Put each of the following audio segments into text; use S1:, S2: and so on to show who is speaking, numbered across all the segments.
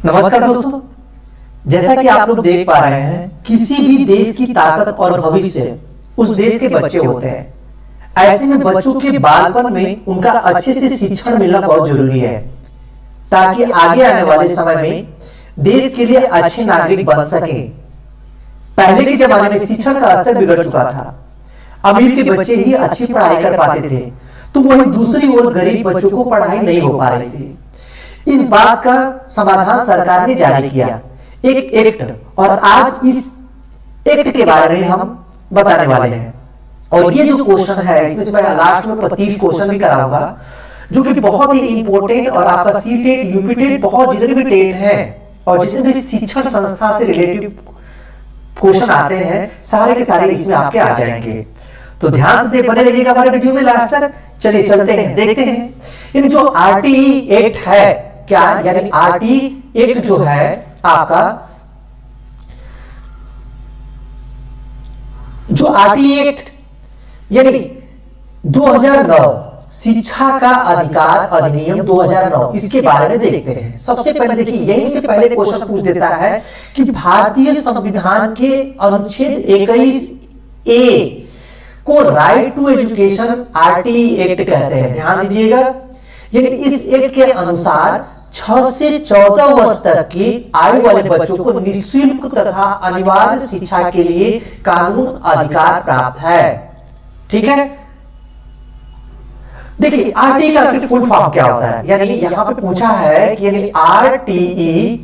S1: नमस्कार दोस्तों, जैसा कि आप लोग देख पा रहे हैं, किसी भी देश की ताकत और भविष्य उस देश के बच्चे होते हैं। ऐसे में बच्चों के बालपन में उनका अच्छे से शिक्षण मिलना बहुत जरूरी है, ताकि आगे आने वाले समय में देश के लिए अच्छे नागरिक बन सके। पहले के जमाने में शिक्षण का स्तर बिगड़ चुका था। अमीर के बच्चे ही अच्छी पढ़ाई कर पाते थे, तो वही दूसरी ओर गरीब बच्चों को पढ़ाई नहीं हो पा रही थी। इस बात का समाधान सरकार ने जारी किया, एक एक्ट, और आज इस एक्ट के बारे में हम बताने वाले हैं। और ये जो क्वेश्चन है, इसमें मैं लास्ट में 25 क्वेश्चन भी कराऊंगा, जो कि बहुत ही इंपॉर्टेंट, और आपका सीटेट, यूपीटेट, बहुत जितने भी टेट हैं और जितने भी शिक्षण संस्था से रिलेटेड क्वेश्चन आते हैं, सारे के सारे इसमें आपके आ जाएंगे। तो ध्यान से बने रहिएगा हमारे वीडियो में लास्ट तक। चलिए चलते हैं, देखते हैं इन जो आरटीई एक्ट है क्या, यानी आरटीई एक्ट जो है आपका, जो आरटीई एक्ट यानी 2009 शिक्षा का अधिकार अधिनियम 2009, इसके बारे में देखते हैं। सबसे पहले देखिए, यहीं से पहले क्वेश्चन पूछ देता है कि भारतीय संविधान के अनुच्छेद 21A को right to education RTE act कहते हैं। ध्यान दीजिएगा, यानी इस एक्ट के अनुसार 6 से 14 वर्ष तक की आयु वाले बच्चों को निःशुल्क तथा अनिवार्य शिक्षा के लिए कानून अधिकार प्राप्त है। ठीक है, देखिए आरटीई का फुल फॉर्म क्या होता है, यानी यहां पे पूछा है कि यानी आरटीई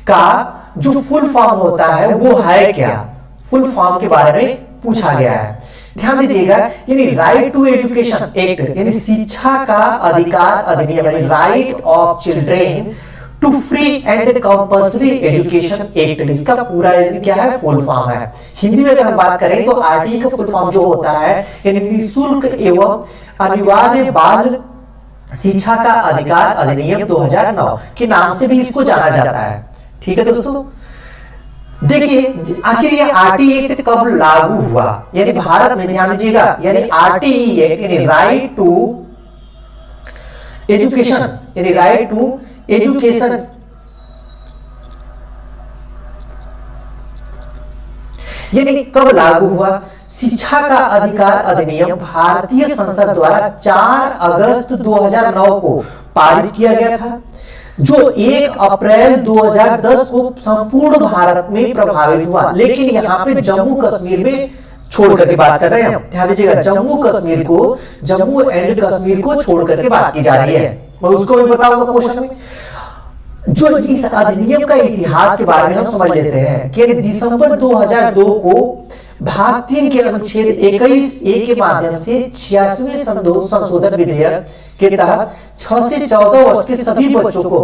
S1: का जो फुल फॉर्म होता है वो है क्या, फुल फॉर्म के बारे में पूछा गया है। ध्यान दीजिएगा, यानी राइट टू एजुकेशन एक्ट, यानी शिक्षा का अधिकार अधिनियम, यानी right of children to free and compulsory education act, इसका पूरा क्या है, फुल फॉर्म है। हिंदी में अगर हम बात करें तो आरटीई का फुल फॉर्म जो होता है, यानी निःशुल्क एवं अनिवार्य बाल शिक्षा का अधिकार अधिनियम 2009 के नाम से भी इसको जाना जाता है। ठीक है दोस्तों, देखिए आखिर ये आरटीई एक्ट कब लागू हुआ, यानी भारत में, ध्यान दीजिएगा, यानी आरटीई एक्ट यानी राइट टू एजुकेशन, यानी राइट टू एजुकेशन यानी कब लागू हुआ। शिक्षा का अधिकार अधिनियम भारतीय संसद द्वारा 4 अगस्त 2009 को पारित किया गया था, जो 1 अप्रैल 2010 को संपूर्ण भारत में प्रभावित हुआ। लेकिन यहाँ पे जम्मू कश्मीर में छोड़ करके बात कर रहे हैं हम। ध्यान दीजिएगा, जम्मू एंड कश्मीर को छोड़ करके बात की जा रही है। मैं उसको भी बताऊंगा क्वेश्चन में। जो इस अधिनियम का इतिहास के बारे में हम समझ लेते हैं कि दिसंबर 2002 को भाग 3 के अनुच्छेद 21A के माध्यम से 86वें संशोधन विधेयक के तहत 6 से 14 वर्ष के सभी बच्चों को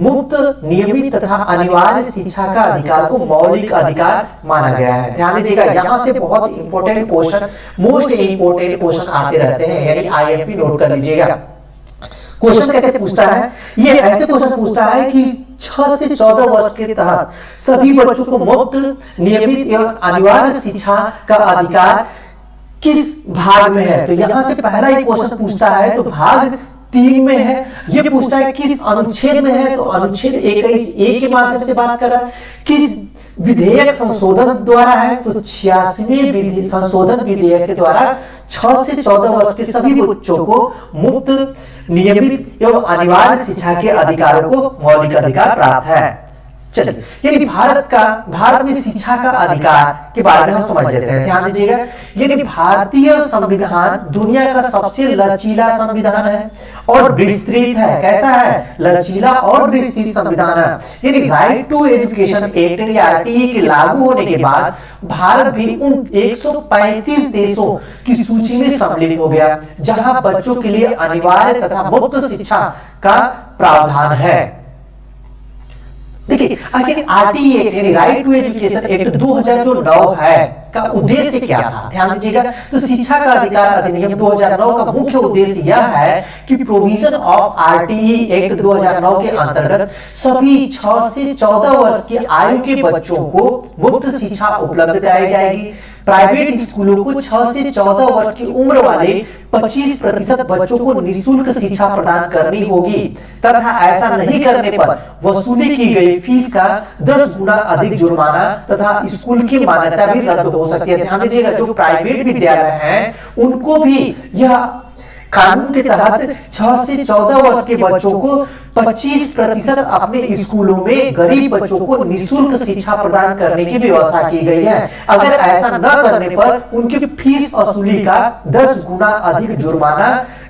S1: मुफ्त, नियमित तथा अनिवार्य शिक्षा का अधिकार को मौलिक अधिकार माना गया है। ध्यान दीजिएगा, यहाँ से बहुत important question, most important question आते रहते हैं, यानी आईएमपी नोट कर लीजिएगा। क्वेश्चन कैसे पूछता है, ये ऐसे क्वेश्चन पूछता है कि 6 से 14 वर्ष के तहत सभी बच्चों को मुफ्त, नियमित एवं अनिवार्य शिक्षा का अधिकार किस भाग में है। तो यहां से पहला ही क्वेश्चन पूछता है, तो भाग 3 में है। ये पूछता है किस अनुच्छेद में है, तो अनुच्छेद 21A के माध्यम से बात कर रहा है। किस विधेयक संशोधन द्वारा है, तो 86वें संशोधन विधेयक के द्वारा 6 से 14 वर्ष के सभी बच्चों को मुफ्त, नियमित एवं अनिवार्य शिक्षा के अधिकारों को मौलिक अधिकार प्राप्त है। चलिए, यानी भारत में शिक्षा का अधिकार के बारे में हम समझ लेते हैं। ध्यान दीजिएगा, यानी भारतीय संविधान दुनिया का सबसे लचीला संविधान है और विस्तृत है। कैसा है, लचीला और विस्तृत संविधान है। यानी राइट टू एजुकेशन एक्ट यानी आरटीई के लागू होने के बाद भारत भी उन 135 देशों की सूची में सम्मिलित हो गया जहां बच्चों के लिए अनिवार्य तथा मुफ्त शिक्षा का प्रावधान है। देखिए, आखिर आरटीई एक्ट यानी राइट टू एजुकेशन एक्ट 2009 है का उद्देश्य क्या था, ध्यान दीजिएगा। तो शिक्षा का अधिकार अधिनियम 2009 का मुख्य उद्देश्य यह है कि प्रोविजन ऑफ आरटीई एक्ट 2009 के अंतर्गत सभी 6 से 14 वर्ष की आयु के बच्चों को मुफ्त शिक्षा उपलब्ध कराई जाएगी। प्राइवेट स्कूलों को 6 से 14 वर्ष की उम्र वाले 25% बच्चों को निःशुल्क शिक्षा प्रदान करनी होगी तथा ऐसा नहीं करने पर वसूली की गई फीस का 10 गुना अधिक जुर्माना तथा स्कूल की मान्यता भी रद्द हो सकती है। ध्यान दीजिएगा, जो प्राइवेट विद्यालय हैं उनको भी यह कानून के तहत 6 से 14 वर्ष के बच्चों को 25% अपने स्कूलों में गरीब बच्चों को निःशुल्क शिक्षा प्रदान करने की व्यवस्था की गई है। अगर ऐसा न करने पर उनकी फीस वसूली का 10 गुना अधिक जुर्माना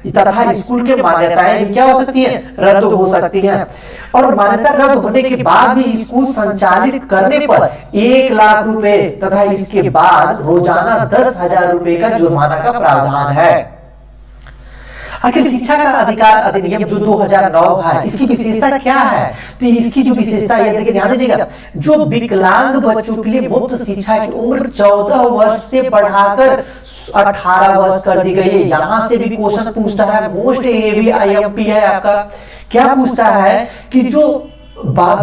S1: तथा स्कूल के मान्यताएं भी क्या हो सकती है, रद्द हो सकती है। और मान्यता रद्द होने के बाद भी स्कूल संचालित करने पर 1 लाख रुपए तथा इसके बाद रोजाना 10,000 रुपए का जुर्माना का प्रावधान है। आखिर शिक्षा का अधिकार अधिनियम जो 2009 है, इसकी विशेषता क्या है? तो इसकी जो विशेषता है, देखिए ध्यान दीजिएगा, जो विकलांग बच्चों के लिए मुफ्त शिक्षा की उम्र 14 वर्ष से बढ़ाकर 18 वर्ष कर दी गई है। यहां से भी क्वेश्चन पूछता है, मोस्ट हेवी आईएमपी है आपका, क्या पूछता है कि जो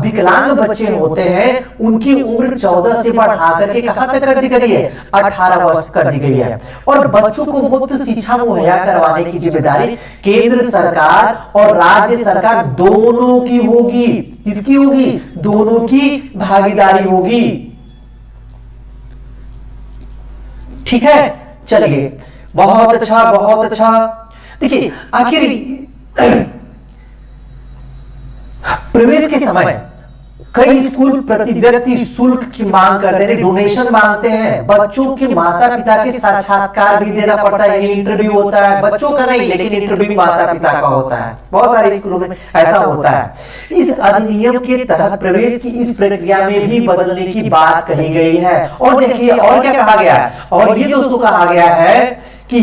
S1: विकलांग बच्चे होते हैं उनकी उम्र 14 से बढ़ाकर के कहां तक कर दी गई है, 18 वर्ष कर दी गई है। और बच्चों को मुफ्त शिक्षा मुहैया करवाने की जिम्मेदारी केंद्र सरकार और राज्य सरकार दोनों की होगी। किसकी होगी? दोनों की भागीदारी होगी। ठीक है, चलिए, बहुत अच्छा, बहुत अच्छा। देखिए, आखिर प्रवेश के समय कई स्कूल प्रति व्यक्ति शुल्क की मांग करते हैं, डोनेशन मांगते हैं। बच्चों के माता पिता के साक्षात्कार भी देना पड़ता है, इंटरव्यू होता है, बच्चों का नहीं लेकिन इंटरव्यू माता पिता का होता है। बहुत सारे स्कूलों में ऐसा होता है। इस अधिनियम के तहत प्रवेश की इस प्रक्रिया में भी बदलने की बात कही गई है। और देखिए, और क्या कहा गया है, और ये दोस्तों कहा गया है कि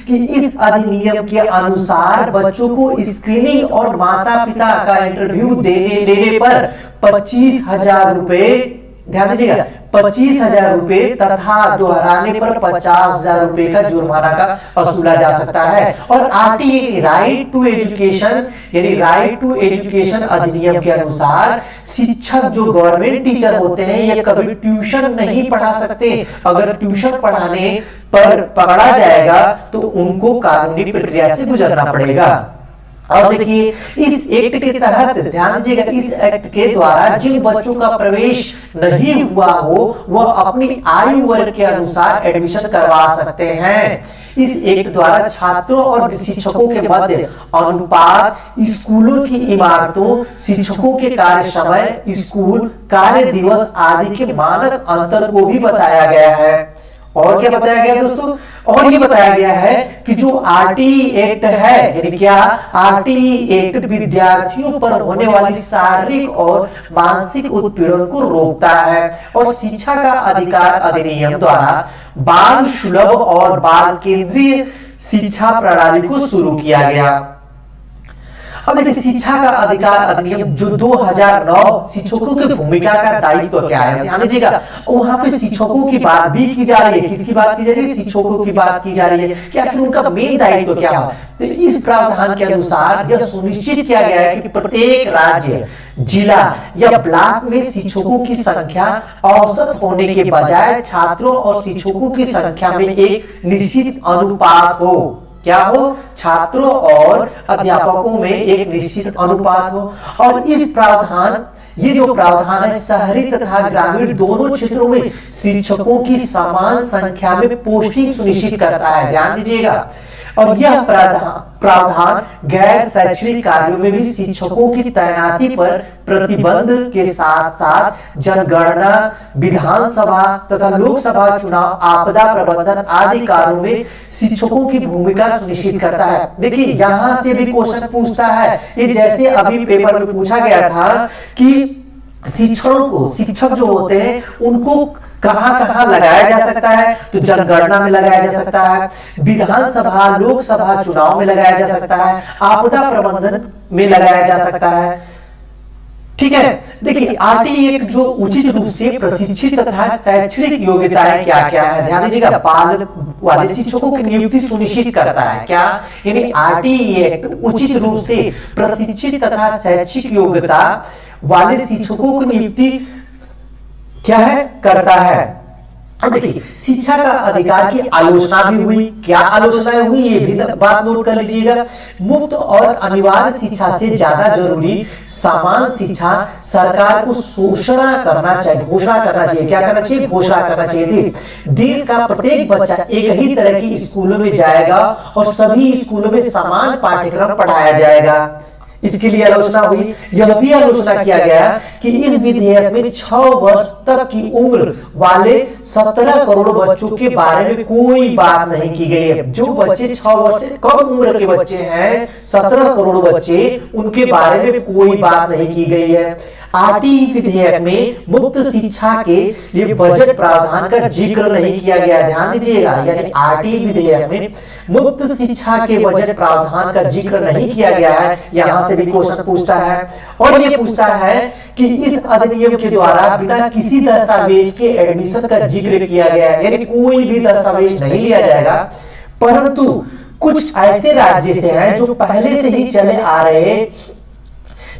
S1: इस अधिनियम के अनुसार बच्चों को स्क्रीनिंग और माता पिता का इंटरव्यू देने पर 25,000 रुपए, ध्यान दीजिएगा, 25,000 रुपए तथा दोहराने पर 50,000 रुपए का जुर्माना का वसूला जा सकता है। और आरटीए राइट टू एजुकेशन यानी राइट टू एजुकेशन अधिनियम के अनुसार शिक्षक जो गवर्नमेंट टीचर होते हैं ये कभी ट्यूशन नहीं पढ़ा सकते। अगर ट्यूशन पढ़ाने पर पकड़ा जाएगा तो उनको कानूनी प्रक्रिया से गुजरना पड़ेगा। और देखिए, इस एक्ट के तहत ध्यान दीजिएगा, इस एक्ट के द्वारा जिन बच्चों का प्रवेश नहीं हुआ हो वह अपनी आयु वर्ग के अनुसार एडमिशन करवा सकते हैं। इस एक्ट द्वारा छात्रों और शिक्षकों के मध्य अनुपात, स्कूलों की इमारतों, शिक्षकों के कार्य समय, स्कूल कार्य दिवस आदि के मानक अंतर को भी बताया गया है। और क्या बताया गया दोस्तों? और ये बताया गया है कि जो आरटीई एक्ट है, यानी क्या, आरटीई एक्ट विद्यार्थियों पर होने वाली शारीरिक और मानसिक उत्पीड़न को रोकता है। और शिक्षा का अधिकार अधिनियम द्वारा बाल सुलभ और बाल केंद्रीय शिक्षा प्रणाली को शुरू किया गया। अब देखिए, शिक्षा का अधिकार अधिनियम जो 2009, शिक्षकों की भूमिका का दायित्व क्या है, ध्यान दीजिएगा, वहां पे शिक्षकों की बात भी की जा रही है। किसकी बात की जा रही है? शिक्षकों की बात की जा रही है कि आखिर उनका मेन दायित्व क्या है। तो इस प्रावधान के अनुसार यह सुनिश्चित किया गया है कि प्रत्येक राज्य, जिला या ब्लॉक में शिक्षकों की संख्या औसत होने के बजाय छात्रों और शिक्षकों की संख्या में एक निश्चित अनुपात हो। क्या हो? छात्रों और अध्यापकों में एक निश्चित अनुपात हो। और इस प्रावधान, ये जो प्रावधान है, शहरी तथा ग्रामीण दोनों क्षेत्रों में शिक्षकों की समान संख्या में पोस्टिंग सुनिश्चित करता है। ध्यान दीजिएगा। और यह प्रावधान गैर शैक्षणिक कार्यों में भी शिक्षकों की तैनाती पर प्रतिबंध के साथ साथ जनगणना, विधानसभा तथा लोकसभा चुनाव, आपदा प्रबंधन आदि कार्यों में शिक्षकों की भूमिका सुनिश्चित करता है। देखिए, यहां से भी क्वेश्चन पूछता है, ये जैसे अभी पेपर में पूछा गया था कि शिक्षक जो होते हैं उनको कहां कहां लगाया जा सकता है, तो जनगणना में लगाया जा सकता है, विधानसभा लोकसभा चुनाव में लगाया जा सकता है, आपदा प्रबंधन में लगाया जा सकता है। ठीक है, देखिए, आरटीई एक्ट जो उचित रूप से प्रशिक्षित तथा शैक्षणिक योग्यताएं क्या क्या है, ध्यान दीजिएगा, बाल वाले शिक्षकों की नियुक्ति सुनिश्चित करता है। क्या? यानी आरटीई एक्ट उचित रूप से प्रशिक्षित तथा शैक्षिक योग्यता वाले शिक्षकों की नियुक्ति क्या है? करता है। अब देखिए शिक्षा का अधिकार की आलोचना भी हुई। क्या आलोचनाएं हुई ये भी बात नोट कर लीजिएगा। मुफ्त और अनिवार्य शिक्षा से ज्यादा जरूरी समान शिक्षा सरकार को घोषणा करना चाहिए। क्या करना चाहिए? घोषणा करना चाहिए थी। देश का प्रत्येक बच्चा एक ही तरह की स्कूलों में जाएगा और सभी स्कूलों में समान पाठ्यक्रम पढ़ाया जाएगा। इसके लिए आलोचना हुई। यह भी आलोचना किया गया कि इस विधेयक में 6 वर्ष तक की उम्र वाले 17 करोड़ बच्चों के बारे में कोई बात नहीं की गई है। जो बच्चे 6 वर्ष से कम उम्र के बच्चे हैं, 17 करोड़ बच्चे, उनके बारे में कोई बात नहीं की गई है। आरटीई विधेयक में मुफ्त शिक्षा के लिए बजट प्रावधान का जिक्र नहीं किया गया। ध्यान दीजिएगा, यानी आरटीई विधेयक में मुफ्त शिक्षा के बजट प्रावधान का जिक्र नहीं किया गया है। यहां से भी क्वेश्चन पूछता है और ये पूछता है कि इस अधिनियम के द्वारा बिना किसी दस्तावेज के एडमिशन का जिक्र किया गया है, यानी कोई भी दस्तावेज नहीं लिया जाएगा। परंतु कुछ ऐसे राज्य से हैं जो पहले से ही चले आ रहे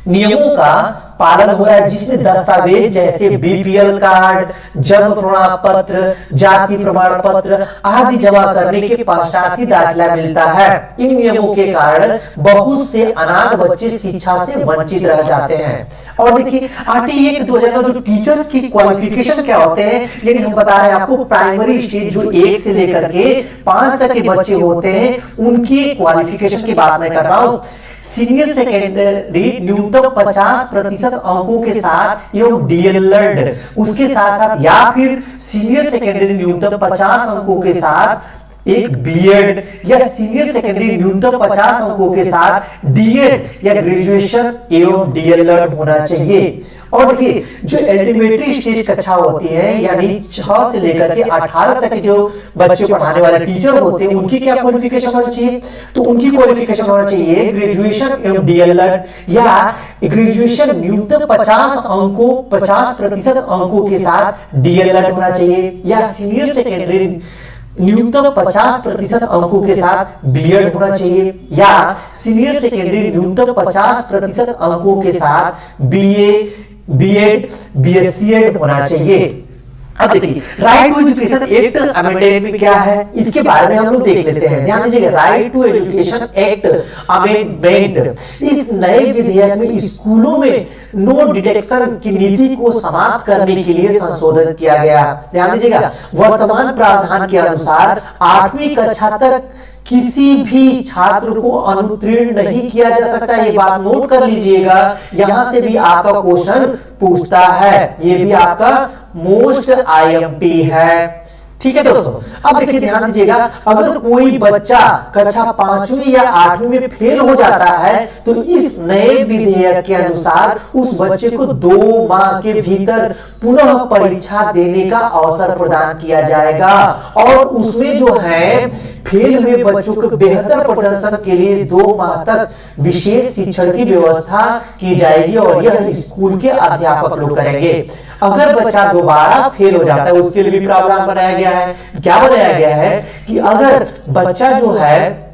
S1: नियमों का पालन हो रहा है, जिसमें दस्तावेज जैसे बीपीएल कार्ड, जन्म प्रमाण पत्र, जाति प्रमाण पत्र आदि जमा करने के पश्चात ही दाखिला मिलता है। इन नियमों के कारण बहुत से अनाथ बच्चे शिक्षा से वंचित रह जाते हैं। और देखिए आरटीई एक्ट 2009 जो टीचर्स की क्वालिफिकेशन क्या होते हैं, यानी हम बता रहे हैं आपको प्राइमरी स्टेज जो 1 से लेकर के 5 तक के बच्चे होते हैं, उनकी क्वालिफिकेशन की बात मैं कर रहा हूं। सीनियर सेकेंडरी न्यूनतम 50% अंकों के साथ एवं डीएलएड उसके साथ साथ, या फिर सीनियर सेकेंडरी न्यूनतम 50 अंकों के साथ एक बीएड, या सीनियर सेकेंडरी न्यूनतम 50 अंकों के साथ डीएड या ग्रेजुएशन एवं डीएलएड होना चाहिए। और देखिए जो एलिमेंट्री स्टेज कक्षा होती है, यानी 6 से लेकर के 18 तक के जो बच्चे पढ़ाने वाले टीचर होते हैं, उनकी क्या क्वालिफिकेशन होना चाहिए? तो उनकी क्वालिफिकेशन होना चाहिए ग्रेजुएशन एवं डीएलएड, या ग्रेजुएशन न्यूनतम 50% अंकों के साथ डीएलएड होना चाहिए, या सीनियर सेकेंडरी न्यूनतम 50% अंकों के साथ बीएड होना चाहिए, या सीनियर सेकेंडरी न्यूनतम 50% अंकों के साथ बीए, बीएड, बीएससीएड होना चाहिए। अब देखिए right to education act amendment में क्या है, इसके बारे में हम लोग देख लेते हैं। ध्यान दीजिएगा, right to education act amendment, इस नए विधेयक में स्कूलों में नो डिडक्शन की नीति को समाप्त करने के लिए संशोधन किया गया। ध्यान दीजिएगा, वर्तमान प्रावधान के अनुसार 8वीं कक्षा तक किसी भी छात्र को अनुत्तीर्ण नहीं किया जा सकता। ये बात नोट कर लीजिएगा, यहां से भी आपका क्वेश्चन पूछता है, ये भी आपका मोस्ट आईएमपी है। ठीक है दोस्तों, अब देखिए ध्यान दीजिएगा, अगर कोई बच्चा कक्षा 5वीं या 8वीं में फेल हो जाता है तो इस नए विधेयक के अनुसार उस बच्चे को 2 माह के भीतर पुनः परीक्षा देने का अवसर प्रदान किया जाएगा। और उसमें जो है फेल हुए बच्चों के बेहतर प्रदर्शन के लिए 2 माह तक विशेष शिक्षण की व्यवस्था की जाएगी और यह स्कूल के अध्यापक लोग करेंगे। अगर बच्चा दोबारा फेल हो जाता है उसके लिए भी प्रावधान बनाया गया है। क्या बनाया गया है कि अगर बच्चा जो है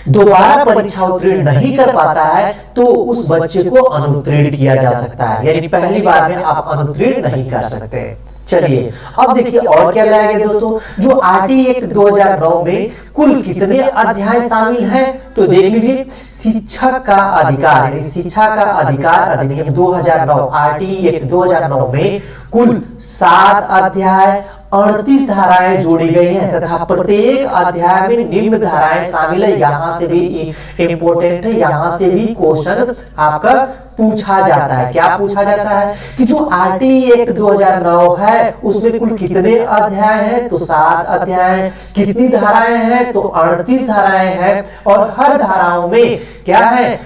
S1: दोबारा परीक्षा उत्तीर्ण नहीं कर पाता है तो उस बच्चे को अनुत्तीर्ण किया जा सकता है, यानी पहली बार में आप अनुत्तीर्ण नहीं कर सकते। चलिए अब देखिए और क्या लाया गया दोस्तों, जो आरटीई एक्ट 2009 में कुल कितने अध्याय शामिल हैं तो देख लीजिए। शिक्षा का अधिकार, शिक्षा का अधिकार अधिनियम 2009, आरटीई एक्ट 2009 में कुल 7 अध्याय 38 धाराएं जोड़ी गई हैं तथा प्रत्येक अध्याय में निम्न धाराएं शामिल है। यहां से भी इंपॉर्टेंट है, यहां से भी क्वेश्चन आपका पूछा जाता है। क्या पूछा जाता है कि जो आरटीई एक्ट 2009 है उसमें कुल कितने अध्याय हैं तो 7 अध्याय, कितनी धाराएं हैं तो 38 धाराएं हैं, और हर धाराओं में क्या है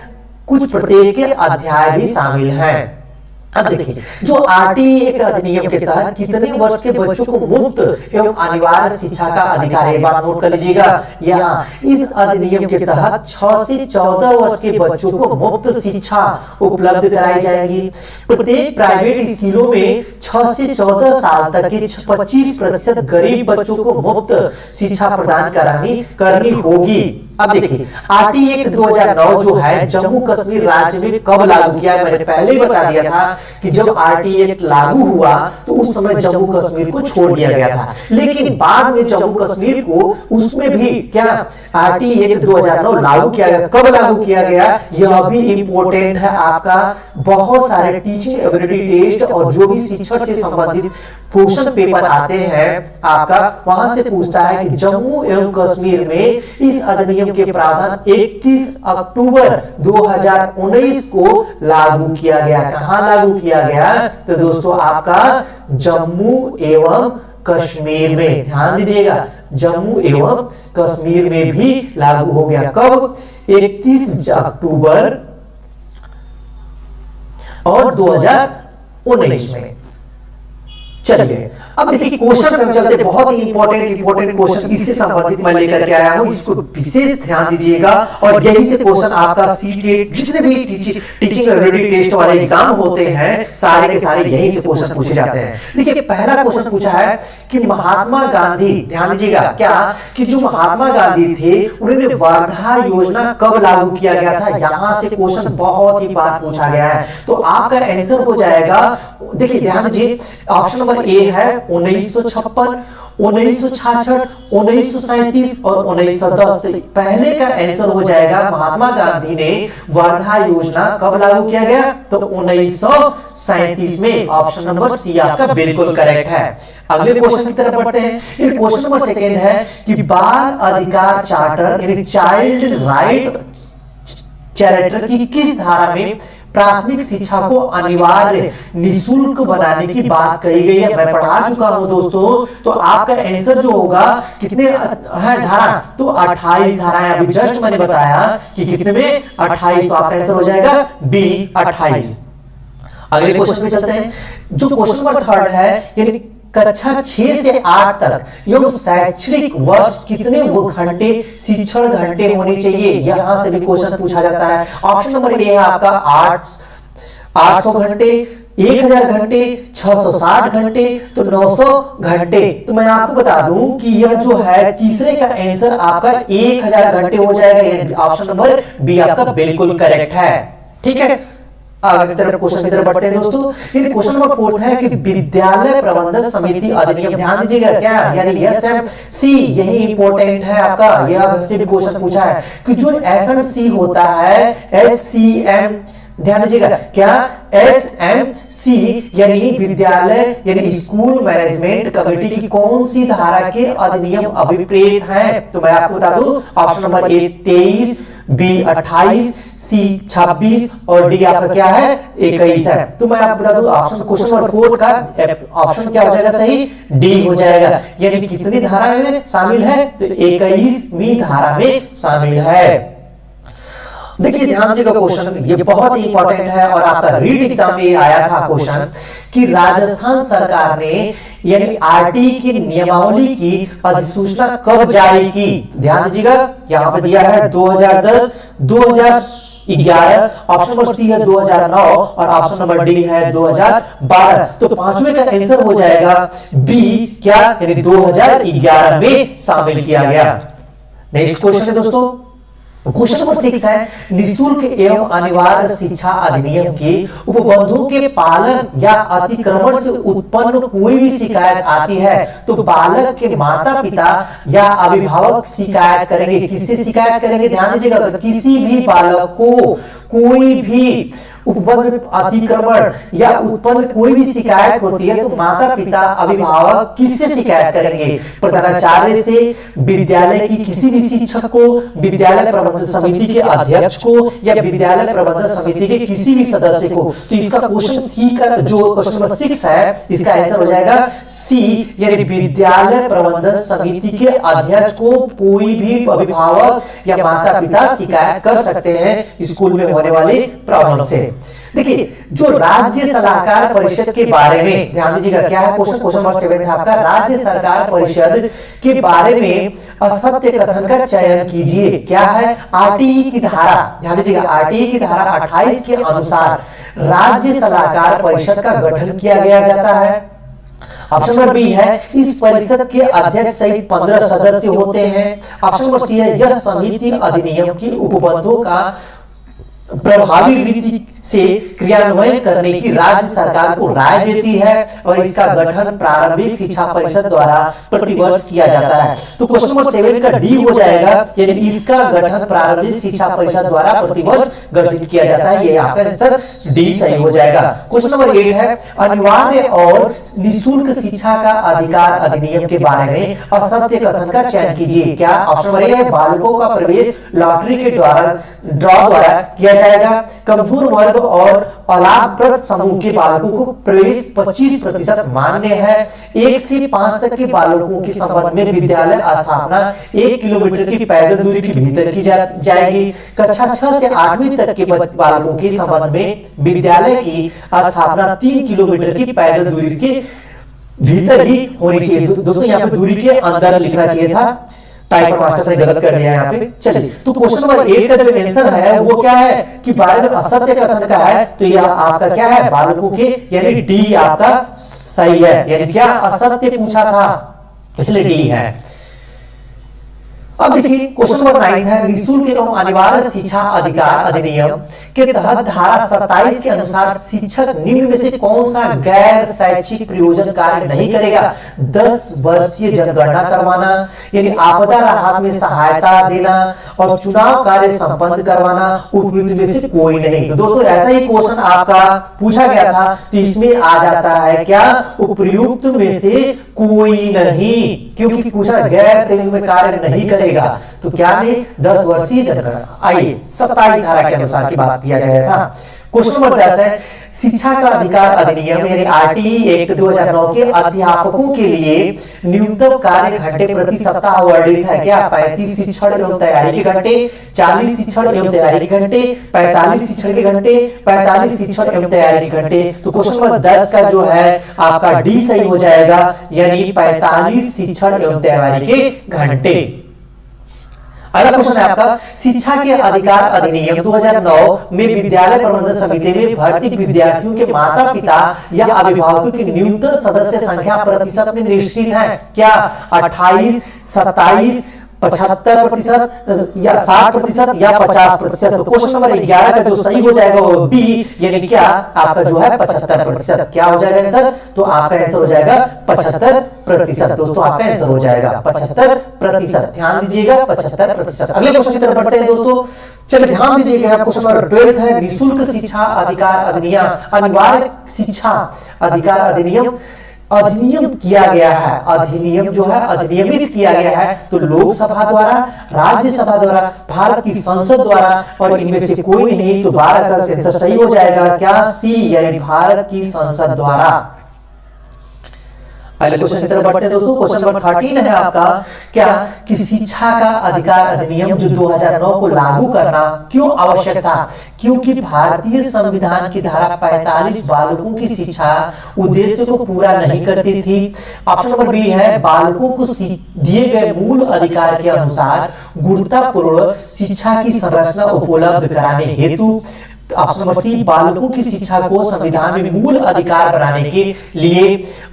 S1: कुछ प्रत्येक के अध्याय भी शामिल हैं। अब देखिए जो आरटीई एक्ट अधिनियम के तहत कितने वर्ष के बच्चों को मुफ्त एवं अनिवार्य शिक्षा का अधिकार है, बात नोट कर लीजिएगा। यहाँ इस अधिनियम के तहत 6 से 14 वर्ष के बच्चों को मुफ्त शिक्षा उपलब्ध कराई जाएगी। प्रत्येक प्राइवेट स्कूलों में 6 से 14 साल तक के 25% गरीब बच्चों को मुफ्त शिक्षा प्रदान करनी होगी। अब देखिए आरटी एक्ट 2009 जो है जम्मू कश्मीर राज्य में कब लागू किया, मैंने पहले ही बता दिया था कि जब आरटी एक्ट लागू हुआ तो उस समय जम्मू कश्मीर को छोड़ दिया गया था, लेकिन बाद में जम्मू कश्मीर को उसमें भी क्या आरटी एक्ट 2009 लागू किया गया। कब लागू किया गया यह भी इंपॉर्टेंट है आपका, बहुत सारे टीचिंग एबिलिटी टेस्ट और जो भी शिक्षण से संबंधित क्वेश्चन पेपर आते हैं आपका, वहां से पूछता है कि जम्मू एवं कश्मीर में इस अधिनियम के प्रावधान 31 अक्टूबर 2019 को लागू किया गया। कहां लागू किया गया तो दोस्तों आपका जम्मू एवं कश्मीर में, ध्यान दीजिएगा जम्मू एवं कश्मीर में भी लागू हो गया। कब 31 अक्टूबर और 2019 में। चलिए अब देखिए क्वेश्चन में चलते, बहुत ही इंपॉर्टेंट क्वेश्चन इससे संबंधित मैं लेकर के आया हूं, इसको विशेष ध्यान दीजिएगा और यही से क्वेश्चन आपका सीटेट जितने भी टीचिंग एबिलिटी टेस्ट वाले एग्जाम होते हैं सारे के सारे यही से क्वेश्चन पूछे जाते हैं। देखिए पहला क्वेश्चन पूछा है कि महात्मा गांधी, ध्यान दीजिएगा क्या कि जो महात्मा गांधी थे उन्होंने वर्धा योजना कब लागू किया गया था, यहां से क्वेश्चन बहुत ही बार पूछा गया है। तो आपका आंसर हो जाएगा, देखिए ध्यान दीजिए ऑप्शन नंबर ए है 1956, 1966, 1937 और 1910। पहले का आंसर हो जाएगा महात्मा गांधी ने वर्धा योजना कब लागू किया गया तो 1937 में। ऑप्शन नंबर सी आपका बिल्कुल करेक्ट है। अगले क्वेश्चन की तरफ बढ़ते हैं। इन क्वेश्चन नंबर सेकंड है कि बाल अधिकार चार्टर यानी चाइल्ड राइट चार्टर की किस धारा में प्राथमिक शिक्षा को अनिवार्य निशुल्क बनाने की बात कही गई है। मैं पढ़ा चुका हूं दोस्तों, तो आपका आंसर जो होगा कितने है धारा तो 28 धारा है। अभी जस्ट मैंने बताया कि कितने में 28, तो आपका आंसर हो जाएगा बी 28। अगले क्वेश्चन पे चलते हैं। जो क्वेश्चन नंबर थर्ड है यानी कक्षा 6 से 8 तक एवं शैक्षणिक वर्ष कितने वो घंटे शिक्षण घंटे होने चाहिए, यहां से भी क्वेश्चन पूछा जाता है। ऑप्शन नंबर ए है आपका 800 घंटे, 1000 घंटे, 660 घंटे, तो 900 घंटे। तो मैं आपको बता दूं कि यह जो है तीसरे का आंसर आपका 1000 घंटे हो जाएगा। ऑप्शन नंबर बी आपका बिल्कुल करेक्ट है। ठीक है, आगे की तरफ क्वेश्चन की तरफ बढ़ते हैं दोस्तों। ये क्वेश्चन नंबर 4 है कि विद्यालय प्रबंधन समिति अधिनियम, ध्यान दीजिएगा क्या यानी एसएमसी, यही इंपॉर्टेंट है आपका। यह से भी क्वेश्चन पूछा है कि जो एसएमसी होता है एससीएम, ध्यान दीजिएगा क्या एसएमसी यानी विद्यालय यानी स्कूल मैनेजमेंट कमेटी की कौन सी धारा के अधिनियम अभिप्रेत है। तो मैं आपको बता दूं ऑप्शन नंबर ए 23, बी 28, सी 26 और डी आपका क्या है 21 है। तो मैं आपको बता दूं ऑप्शन क्वेश्चन नंबर 4 का ऑप्शन क्या हो जाएगा सही, डी हो जाएगा। यानी कितनी धारा में शामिल है तो 21वीं धारा में शामिल है। देखिए ध्यान दीजिएगा क्वेश्चन ये बहुत ही इंपॉर्टेंट है और आपका रीट एग्जाम में आया था क्वेश्चन कि राजस्थान सरकार ने यानी आरटी की नियमावली की अधिसूचना कब जारी की। ध्यान दीजिएगा यहां पे दिया है 2010, 2011, ऑप्शन नंबर सी है 2009 और ऑप्शन नंबर डी है 2012। तो पांचवे का आंसर हो जाएगा बी क्या यानी 2011 में शामिल किया गया। नेक्स्ट क्वेश्चन है दोस्तों, क्वेश्चन नंबर 6 है निःशुल्क एवं अनिवार्य शिक्षा अधिनियम के उपबंधों के पालन या अतिक्रमण से उत्पन्न कोई भी शिकायत आती है तो बालक के माता पिता या अभिभावक शिकायत करेंगे। किससे शिकायत करेंगे, ध्यान दीजिएगा किसी भी बालक को कोई भी उपबंध अतिक्रमण या उत्पन्न कोई भी शिकायत होती है तो माता पिता अभिभावक किससे शिकायत करेंगे, प्रधानाचार्य से, विद्यालय की किसी भी शिक्षक को, विद्यालय प्रबंधन समिति के अध्यक्ष को या विद्यालय प्रबंधन समिति के किसी भी सदस्य को। तो इसका क्वेश्चन सी का जो क्वेश्चन नंबर 6 है इसका आंसर हो जाएगा सी यानी विद्यालय प्रबंधन समिति के अध्यक्ष को कोई भी अभिभावक या माता पिता शिकायत कर सकते हैं स्कूल में होने वाली प्रॉब्लम से। देखिए जो राज्य सलाहकार परिषद के बारे में ध्यान दीजिएगा क्या है क्वेश्चन नंबर 7 है आपका, राज्य सरकार परिषद के बारे में असत्य कथन का चयन कीजिए। क्या है आरटीई की धारा, ध्यान दीजिएगा आरटीई की धारा 28 के अनुसार राज्य सलाहकार परिषद का गठन किया गया जाता है। ऑप्शन नंबर बी है इस परिषद के अध्यक्ष सहित 15 सदस्य होते हैं। ऑप्शन नंबर सी है यह समिति अधिनियम के उपबंधों का प्रभावी रीति से क्रियान्वयन करने की राज्य सरकार को राय देती है और इसका गठन प्रारंभिक शिक्षा परिषद द्वारा प्रतिवर्ष किया जाता है। तो क्वेश्चन नंबर 7 का डी हो जाएगा, यानी इसका गठन प्रारंभिक शिक्षा परिषद द्वारा प्रतिवर्ष गठित किया जाता है। ये आपका आंसर डी सही हो जाएगा। क्वेश्चन नंबर 8 है अनिवार्य और निःशुल्क शिक्षा का अधिकार अधिनियम के बारे में असत्य कथन का चयन कीजिए। क्या ऑप्शन नंबर ए है बालकों का प्रवेश लॉटरी के द्वारा ड्रॉ द्वारा किया जाएगा। कमजोर वर्ग और अलाभप्रद समूह के बालकों को प्रवेश 25% मान्य है। 1 से 5 तक के बालकों के संबंध में विद्यालय स्थापना 1 किलोमीटर की पैदल दूरी के भीतर की जाएगी। कक्षा 6 से 8वीं तक के बालकों के संबंध में विद्यालय की स्थापना 3 किलोमीटर की पैदल दूरी के भीतर ही होनी चाहिए। दोस्तों यहाँ पे दूरी के अंदर लिखना चाहिए था, टाइपर मास्टर ने गलत कर दिया यहाँ पे। चलिए तो क्वेश्चन नंबर 8 का जो आंसर है वो क्या है कि बारे में असत्य कथन का है, तो यह आपका क्या है बालकों के, यानी डी आपका सही है। यानी क्या असत्य पूछा था, इसलिए डी है। अब देखिए क्वेश्चन नंबर 9 है निःशुल्क एवं अनिवार्य शिक्षा अधिकार अधिनियम के तहत धारा 27 के अनुसार शिक्षक निम्न में से कौन सा गैर शैक्षिक प्रयोजन कार्य नहीं करेगा। 10 वर्षीय जनगणना करवाना, यानी आपदा राहत में सहायता देना और चुनाव कार्य संपन्न करवाना, उपयुक्त में से कोई नहीं। तो दोस्तों ऐसा ही क्वेश्चन आपका पूछा गया था, तो इसमें आ जाता है क्या उपयुक्त में से कोई नहीं, क्योंकि पूछा गैर में कार्य नहीं करेगा। तो क्या नहीं 10 वर्षीय जनगणना। आइए 27 धारा के अनुसार की बात किया जाएगा। क्वेश्चन नंबर 10 है शिक्षा का अधिकार अधिनियम यानी आरटीई एक्ट 2009 के अध्यापकों के लिए न्यूनतम कार्य घंटे प्रति सप्ताह वर्णित है। क्या 35 शिक्षण एवं तैयारी के घंटे, 40 शिक्षण एवं तैयारी के घंटे, 45 शिक्षण के घंटे, 45 शिक्षण एवं तैयारी के घंटे। तो क्वेश्चन नंबर 10 का जो है आपका डी सही हो जाएगा, यानी 45 शिक्षण एवं तैयारी के घंटे। अगला क्वेश्चन है आपका शिक्षा के अधिकार अधिनियम 2009 में विद्यालय प्रबंधन समिति में भर्ती विद्यार्थियों के माता पिता या अभिभावकों की न्यूनतम सदस्य संख्या प्रतिशत में निश्चित है। क्या 28, 27, 75% या 60% या 50%। तो क्वेश्चन नंबर 11 का जो सही हो जाएगा वो बी, यानी क्या आपका जो है 75%। क्या हो जाएगा आंसर, तो आपका आंसर हो जाएगा 75%। दोस्तों आपका आंसर हो जाएगा 75%। ध्यान दीजिएगा 75%। अगले क्वेश्चन की तरफ बढ़ते हैं दोस्तों। चलिए ध्यान दीजिएगा क्वेश्चन नंबर 12 है निःशुल्क शिक्षा अधिकार अधिनियम अनिवार्य शिक्षा अधिकार अधिनियम अधिनियम किया गया है। अधिनियम जो है अधिनियमित किया गया है तो लोकसभा द्वारा, राज्यसभा द्वारा, भारत की संसद द्वारा, और इनमें से कोई नहीं। तो 12 का आंसर सही हो जाएगा क्या सी, यानी भारत की संसद द्वारा। अगले क्वेश्चन की तरफ बढ़ते हैं दोस्तों। क्वेश्चन नंबर 13 है आपका क्या कि शिक्षा का अधिकार अधिनियम जो 2009 को लागू करना क्यों आवश्यक था। क्योंकि भारतीय संविधान की धारा 45 बालकों की शिक्षा उद्देश्य को पूरा नहीं करती थी। ऑप्शन नंबर बी है बालकों को दिए गए मूल अधिकार के अनुसार गुणवत्तापूर्ण शिक्षा की संरचना उपलब्ध कराने हेतु। ऑप्शन नंबर सी बालकों की शिक्षा को संविधान में मूल अधिकार बनाने के लिए।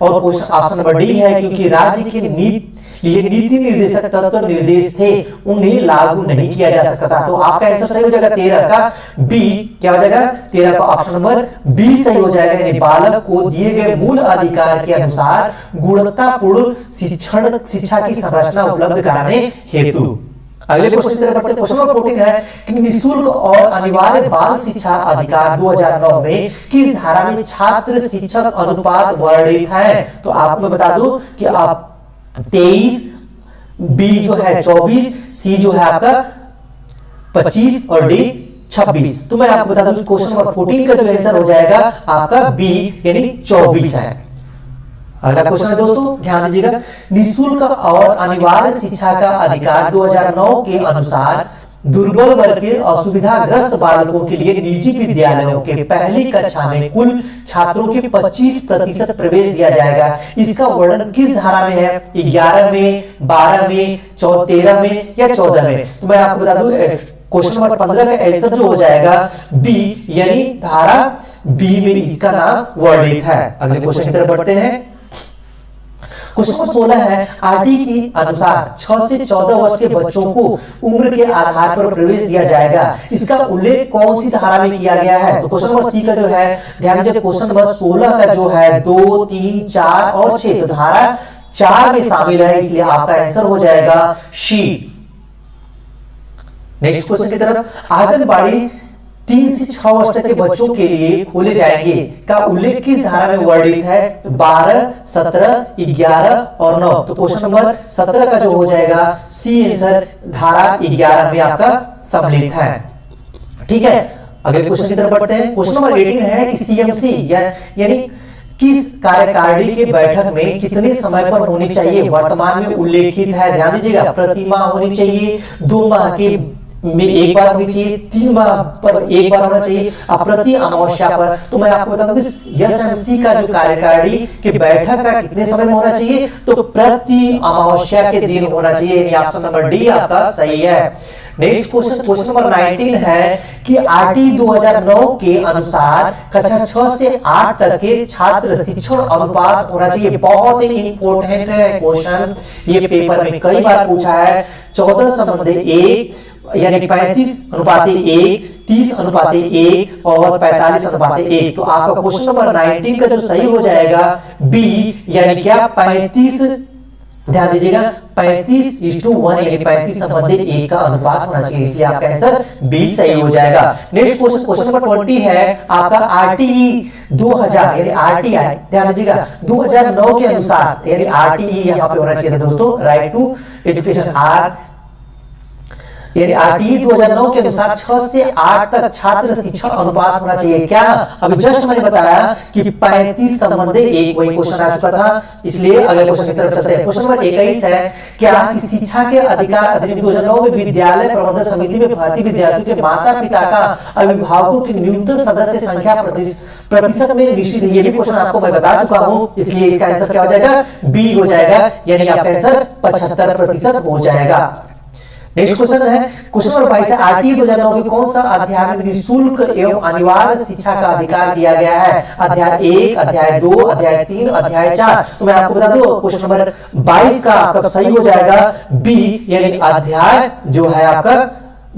S1: और ऑप्शन नंबर डी है क्योंकि राज्य के नीति निर्देशक तत्व निर्देश थे उन्हें लागू नहीं किया जा सकता था। तो आपका आंसर सही हो जाएगा 13 का बी। क्या हो जाएगा 13 का ऑप्शन नंबर बी सही हो जाएगा, यानी बालक को दिए गए मूल अधिकार के अनुसार गुणवत्तापूर्ण शिक्षा की संरचना उपलब्ध कराने हेतु। अगले क्वेश्चन की तरफ बढ़ते हैं। क्वेश्चन नंबर 14 है कि निःशुल्क और अनिवार्य बाल शिक्षा अधिकार 2009 में किस धारा में छात्र शिक्षक अनुपात वर्णित है। तो आपको मैं बता दूं कि आप 23, बी जो है 24, सी जो है आपका 25 और डी 26। तो मैं आपको बता दूं क्वेश्चन नंबर 14 का जो आंसर हो जाएगा आपका बी, यानी 24 है। अगला क्वेश्चन है दोस्तों ध्यान दीजिएगा निःशुल्क और अनिवार्य शिक्षा का अधिकार 2009 के अनुसार दुर्बल वर्ग के असुविधाग्रस्त बालकों के लिए निजी विद्यालयों के पहली कक्षा में कुल छात्रों के 25% प्रवेश दिया जाएगा। इसका वर्णन किस धारा में है, 11 में, 12 में, 13 में या 14 में। तो मैं आपको बता दूं क्वेश्चन नंबर 15 का आंसर जो हो जाएगा बी, यानी धारा बी में इसका नाम वर्णित है। अगले क्वेश्चन की तरफ बढ़ते हैं। क्वेश्चन नंबर 16 है, आरटी के अनुसार 6 से 14 वर्ष के बच्चों को उम्र के आधार पर प्रवेश दिया जाएगा, इसका उल्लेख कौन सी धारा में किया गया है? तो क्वेश्चन नंबर सी का जो है ध्यान दीजिए, क्वेश्चन नंबर 16 का जो है 2, 3, 4 और 6, तो धारा 4 में शामिल है, इसलिए आपका आंसर हो जाएगा शी। नेक्स्ट क्वेश्चन की तरफ, आंगनबाड़ी 3 से 6 वर्ष तक के बच्चों के लिए खोले जाएंगे का उल्लेख किस धारा में वर्णित है? 12, 17, 11 और 9। तो क्वेश्चन नंबर 17 का जो हो जाएगा सी आंसर धारा 11 में आपका सम्मिलित है। ठीक है, अगले क्वेश्चन की तरफ बढ़ते हैं। क्वेश्चन नंबर 18 है कि सीएमसी यानी किस कार्यकारिणी की बैठक में कितने समय पर होनी चाहिए? वर्तमान में उल्लेखित है, ध्यान दीजिएगा, प्रति माह होनी चाहिए, 2 माह के में एक बार होनी चाहिए, 3 माह पर एक बार होना चाहिए, प्रति अमावस्या पर। तो मैं आपको बता दूं कि एसएमसी का जो कार्यकारिणी की बैठक का कितने समय में होना चाहिए? तो प्रति अमावस्या के दिन होना चाहिए। ऑप्शन नंबर डी आपका सही है। नेक्स्ट क्वेश्चन, क्वेश्चन नंबर 19 है कि आरटी 2009 के अनुसार कक्षा 6 से 8 तक के छात्र शिक्षण अनुपात होना चाहिए। बहुत ही इंपॉर्टेंट है क्वेश्चन, ये पेपर में कई बार पूछा है। 14:1 यानी 35:1, 30:1 और 45:1। तो आपका क्वेश्चन नंबर 19 का जो सही हो जाएगा बी, यानी क्या 35, ध्यान दीजिएगा 35:1 यानी 35:1 का अनुपात होना चाहिए, इसलिए आपका आंसर बी सही हो जाएगा। नेक्स्ट क्वेश्चन, क्वेश्चन नंबर 20 है आपका आरटीई 2000 यानी आरटीआई, ध्यान दीजिएगा 2009 के अनुसार, यानी आरटीई यहाँ पे होना चाहिए दोस्तों, राइट टू एजुकेशन आर, यानी आरटीई 2009 के अनुसार 6 से 8 तक छात्र शिक्षण अनुपात होना चाहिए। क्या अभी जस्ट मैंने बताया कि 35:1 वही क्वेश्चन आ चुका था, इसलिए अगले क्वेश्चन की तरफ चलते हैं। क्वेश्चन नंबर 21 है क्या कि शिक्षा के अधिकार अधिनियम 2009 में विद्यालय प्रबंधन समिति में भर्ती विद्यार्थियों के माता पिता का अभिभावकों की न्यूनतम सदस्य संख्या प्रतिशत में निश्चित है। ये भी क्वेश्चन आपको मैं बता चुका हूं, इसलिए इसका आंसर क्या हो जाएगा? बी हो जाएगा, यानी आपका आंसर 75% हो जाएगा। नेक्स्ट क्वेश्चन है क्वेश्चन नंबर 22 है आरटीई 2009 के कौन सा अध्याय में निःशुल्क एवं अनिवार्य शिक्षा का अधिकार दिया गया है? अध्याय 1, अध्याय 2, अध्याय 3, अध्याय 4। तो मैं आपको बता दूं क्वेश्चन नंबर 22 का आपका सही हो जाएगा बी, यानी अध्याय जो है आपका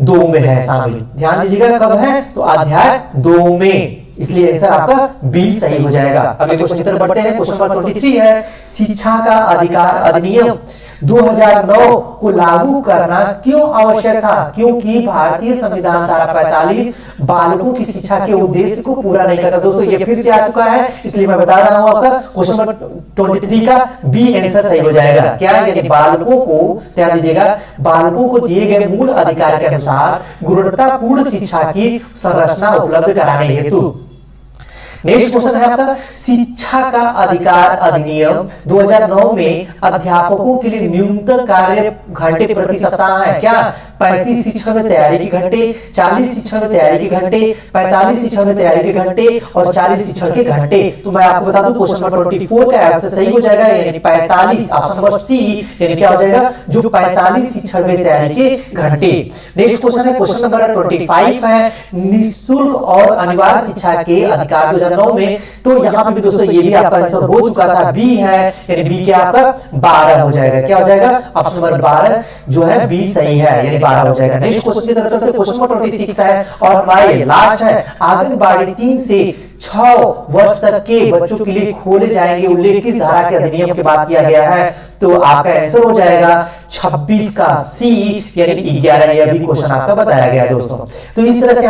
S1: 2 में है शामिल। ध्यान दीजिएगा कब है? तो अध्याय 2 में, इसलिए आंसर आपका बी सही हो जाएगा। अगले क्वेश्चन की तरफ बढ़ते हैं। क्वेश्चन नंबर 23 है शिक्षा का अधिकार अधिनियम 2009 को लागू करना क्यों आवश्यक था? क्योंकि भारतीय संविधान धारा 45 बालकों की शिक्षा के उद्देश्य को पूरा नहीं करता। दोस्तों ये फिर से आ चुका है, इसलिए मैं बता रहा हूं आपका क्वेश्चन नंबर 23 का बी आंसर सही हो जाएगा। क्या? यानी बालकों को, ध्यान दीजिएगा, बालकों को दिए गए मूल अधिकार के अनुसार गुणवत्तापूर्ण शिक्षा की संरचना उपलब्ध कराने हेतु। नेक्स्ट क्वेश्चन है आपका शिक्षा का अधिकार अधिनियम 2009 में अध्यापकों के लिए न्यूनतम कार्य घंटे प्रति सप्ताह है। क्या? 35 शिक्षण में तैयारी के घंटे, 40 शिक्षण में तैयारी के घंटे, 45 शिक्षण में तैयारी के घंटे और 40 शिक्षण के घंटे। तो मैं आपको बता दूं क्वेश्चन नंबर 24 का आंसर सही हो जाएगा, यानी 45, ऑप्शन नंबर सी, यानी क्या हो जाएगा? जो 45 शिक्षण में तैयारी के घंटे। नेक्स्ट क्वेश्चन है क्वेश्चन नंबर 25 है निःशुल्क और अनिवार्य शिक्षा के अधिकार 2009 में। तो यहाँ पे भी दोस्तों ये भी आपका आंसर हो चुका था, बी है, यानी बी क्या आपका 12 हो जाएगा। क्या हो जाएगा? ऑप्शन नंबर 12 जो है बी सही है, यानी 12 हो जाएगा। नेक्स्ट क्वेश्चन की तरफ चलते हैं। क्वेश्चन नंबर 26 है और हमारे लास्ट है आंगनबाड़ी 3 से 6 वर्ष तक के बच्चों के लिए खोले जाएंगे, उल्लेख किस धारा के अधिनियम की बात किया गया है? तो आपका आंसर हो जाएगा 26 का सी, यानी 11। यह भी क्वेश्चन आपका बताया गया दोस्तों। तो इस तरह से